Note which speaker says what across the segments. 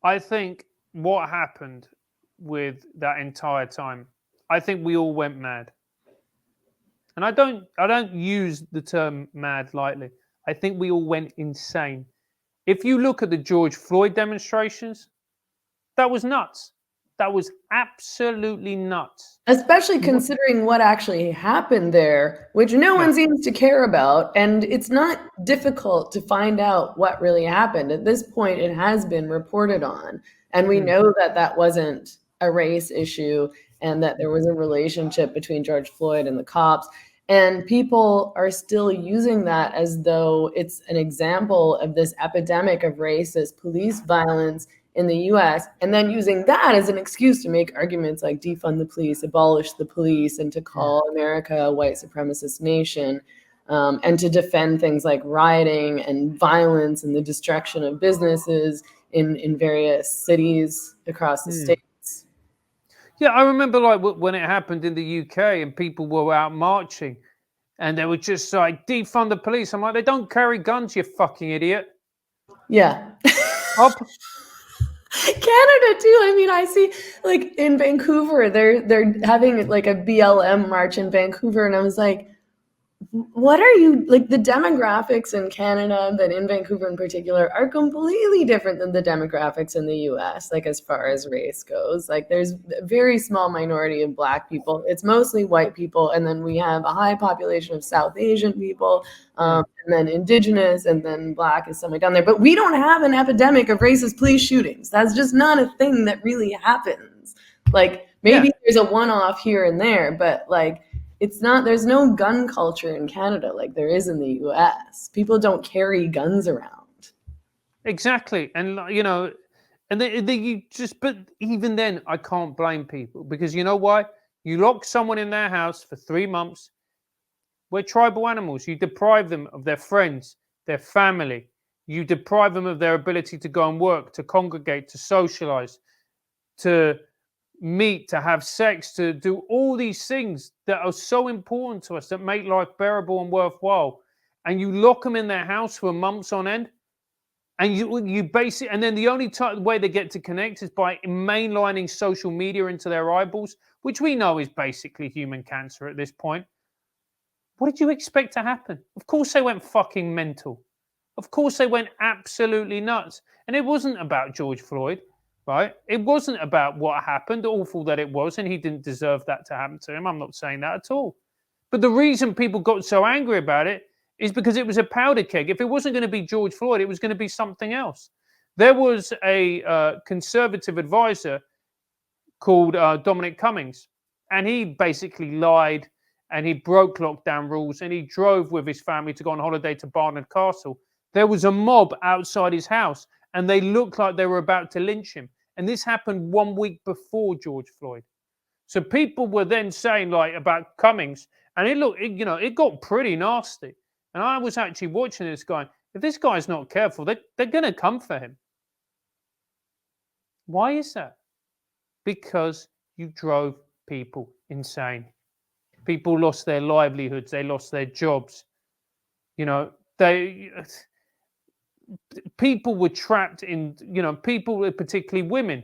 Speaker 1: I think what happened with that entire time, I think we all went mad. And I don't use the term mad lightly. I think we all went insane. If you look at the George Floyd demonstrations, that was nuts. That was absolutely nuts.
Speaker 2: Especially considering what actually happened there, which no one seems to care about. And it's not difficult to find out what really happened. At this point, it has been reported on. And we know that that wasn't a race issue and that there was a relationship between George Floyd and the cops. And people are still using that as though it's an example of this epidemic of racist police violence in the US, and then using that as an excuse to make arguments like defund the police, abolish the police, and to call America a white supremacist nation, and to defend things like rioting and violence and the destruction of businesses in various cities across the states.
Speaker 1: Yeah, I remember like when it happened in the UK and people were out marching and they were just like, defund the police. I'm like, they don't carry guns, you fucking idiot.
Speaker 2: Yeah. Canada too. I mean, I see like in Vancouver, they're having like a BLM march in Vancouver, and I was like, what are you like? The demographics in Canada, but in Vancouver in particular, are completely different than the demographics in the US, like as far as race goes. Like there's a very small minority of Black people. It's mostly white people, and then we have a high population of South Asian people, and then Indigenous, and then Black is somewhere down there. But we don't have an epidemic of racist police shootings. That's just not a thing that really happens. Like maybe there's a one-off here and there, but like it's not, there's no gun culture in Canada like there is in the US. People don't carry guns around.
Speaker 1: Exactly. And, you know, and you just, but even then, I can't blame people because you know why? You lock someone in their house for 3 months. We're tribal animals. You deprive them of their friends, their family. You deprive them of their ability to go and work, to congregate, to socialize, to meet, to have sex, to do all these things that are so important to us, that make life bearable and worthwhile. And you lock them in their house for months on end. And you basically, and then the only way they get to connect is by mainlining social media into their eyeballs, which we know is basically human cancer at this point. What did you expect to happen? Of course they went fucking mental. Of course they went absolutely nuts. And it wasn't about George Floyd, right? It wasn't about what happened, awful that it was, and he didn't deserve that to happen to him. I'm not saying that at all. But the reason people got so angry about it is because it was a powder keg. If it wasn't going to be George Floyd, it was going to be something else. There was a conservative advisor called Dominic Cummings, and he basically lied and he broke lockdown rules and he drove with his family to go on holiday to Barnard Castle. There was a mob outside his house and they looked like they were about to lynch him. And this happened 1 week before George Floyd. So people were then saying like about Cummings, and it got pretty nasty. And I was actually watching this guy. If this guy's not careful, they're going to come for him. Why is that? Because you drove people insane. People lost their livelihoods. They lost their jobs. You know, people were trapped in, people, particularly women,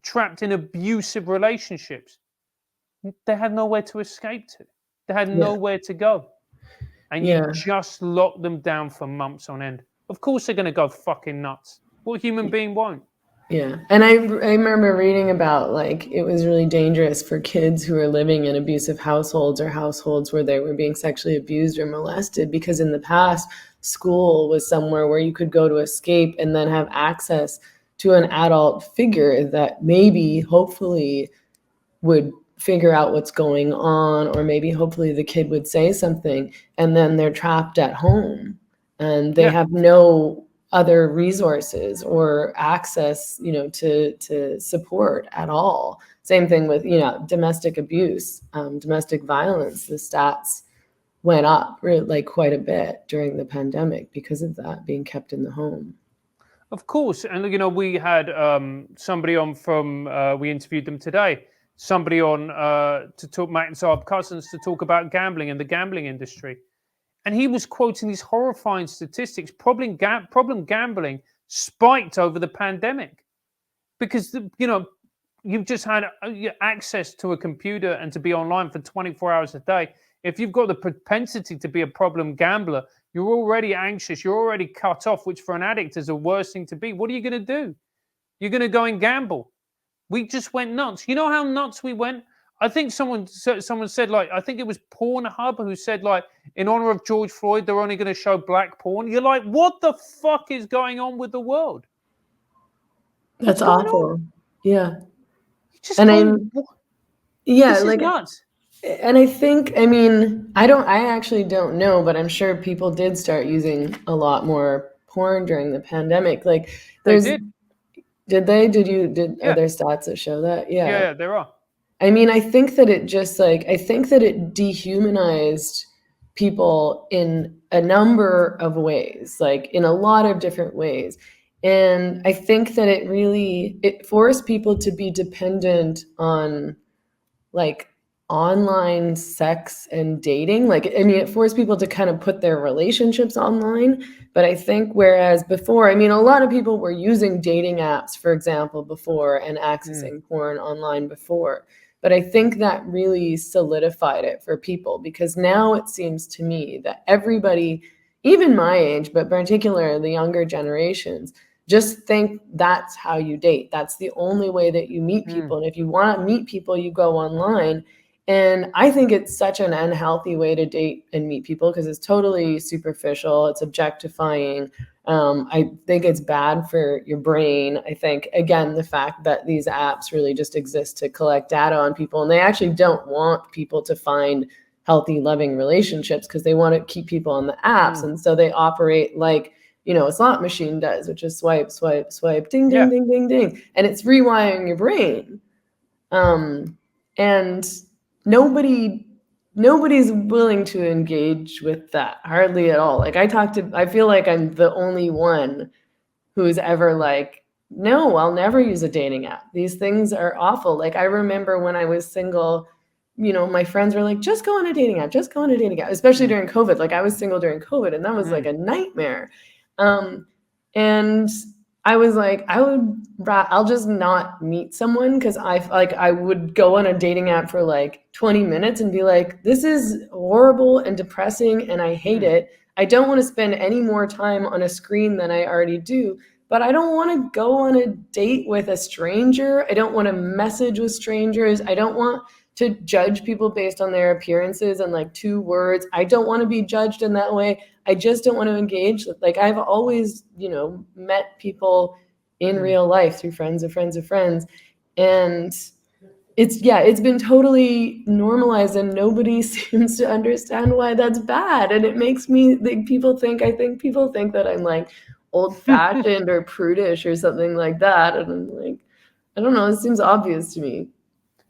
Speaker 1: trapped in abusive relationships. They had nowhere to escape to. They had nowhere to go. And you just lock them down for months on end. Of course they're going to go fucking nuts. What human being won't?
Speaker 2: Yeah. And I remember reading about like it was really dangerous for kids who were living in abusive households or households where they were being sexually abused or molested, because in the past, school was somewhere where you could go to escape and then have access to an adult figure that maybe, hopefully, would figure out what's going on, or maybe hopefully the kid would say something, and then they're trapped at home and they have no other resources or access, to support at all. Same thing with, domestic abuse, domestic violence. The stats went up like quite a bit during the pandemic because of that, being kept in the home.
Speaker 1: Of course. And, we had somebody on we interviewed them today, somebody on to talk, Matt and Saab Cousins, to talk about gambling and the gambling industry. And he was quoting these horrifying statistics. Problem gambling spiked over the pandemic because, you've just had access to a computer and to be online for 24 hours a day. If you've got the propensity to be a problem gambler, you're already anxious, you're already cut off, which for an addict is the worst thing to be. What are you going to do? You're going to go and gamble. We just went nuts. You know how nuts we went? I think someone said, like, I think it was Pornhub who said, like, in honor of George Floyd, they're only going to show black porn. You're like, what the fuck is going on with the world?
Speaker 2: That's awful. Yeah.
Speaker 1: Just
Speaker 2: And
Speaker 1: this is nuts.
Speaker 2: And I think, I mean, I actually don't know, but I'm sure people did start using a lot more porn during the pandemic. Like,
Speaker 1: They did.
Speaker 2: Did they?
Speaker 1: Yeah.
Speaker 2: Are there stats that show that?
Speaker 1: Yeah, there are.
Speaker 2: I mean, I think that it dehumanized people in a number of ways, like in a lot of different ways. And I think that it forced people to be dependent on like online sex and dating. Like, I mean, it forced people to kind of put their relationships online. But I think whereas before, I mean, a lot of people were using dating apps, for example, before and accessing porn online before. But I think that really solidified it for people because now it seems to me that everybody, even my age, but particularly the younger generations, just think that's how you date. That's the only way that you meet people. And if you want to meet people, you go online. And I think it's such an unhealthy way to date and meet people because it's totally superficial. It's objectifying. I think it's bad for your brain. I think, again, the fact that these apps really just exist to collect data on people, and they actually don't want people to find healthy, loving relationships because they want to keep people on the apps. And so they operate like, a slot machine does, which is swipe, swipe, swipe, ding, ding, ding, ding, ding. And it's rewiring your brain. And nobody's willing to engage with that, hardly at all. Like I feel like I'm the only one who's ever like, no, I'll never use a dating app. These things are awful. Like I remember when I was single, my friends were like, just go on a dating app, just go on a dating app, especially during COVID. Like I was single during COVID and that was like a nightmare. And I was like, I'll just not meet someone because I would go on a dating app for like 20 minutes and be like, this is horrible and depressing and I hate it. I don't want to spend any more time on a screen than I already do, but I don't want to go on a date with a stranger. I don't want to message with strangers. I don't want to judge people based on their appearances and like 2 words. I don't want to be judged in that way. I just don't want to engage. Like I've always, met people in real life through friends of friends of friends. And it's been totally normalized and nobody seems to understand why that's bad. And it makes me think people think that I'm like old fashioned or prudish or something like that. And I'm like, I don't know, it seems obvious to me.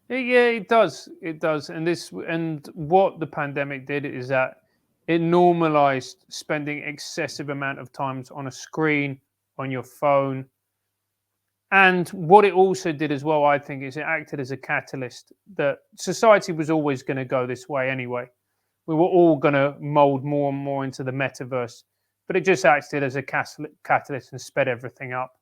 Speaker 1: Yeah, it does. It does. And what the pandemic did is that it normalized spending excessive amount of times on a screen, on your phone. And what it also did as well, I think, is it acted as a catalyst that society was always going to go this way anyway. We were all going to mold more and more into the metaverse, but it just acted as a catalyst and sped everything up.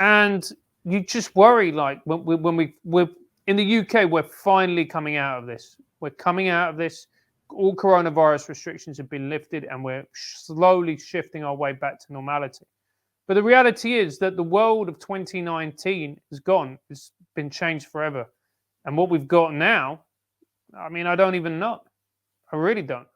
Speaker 1: And you just worry, like when we're in the UK, we're finally coming out of this. We're coming out of this. All coronavirus restrictions have been lifted, and we're slowly shifting our way back to normality. But the reality is that the world of 2019 is gone. It's been changed forever. And what we've got now, I mean, I don't even know. I really don't.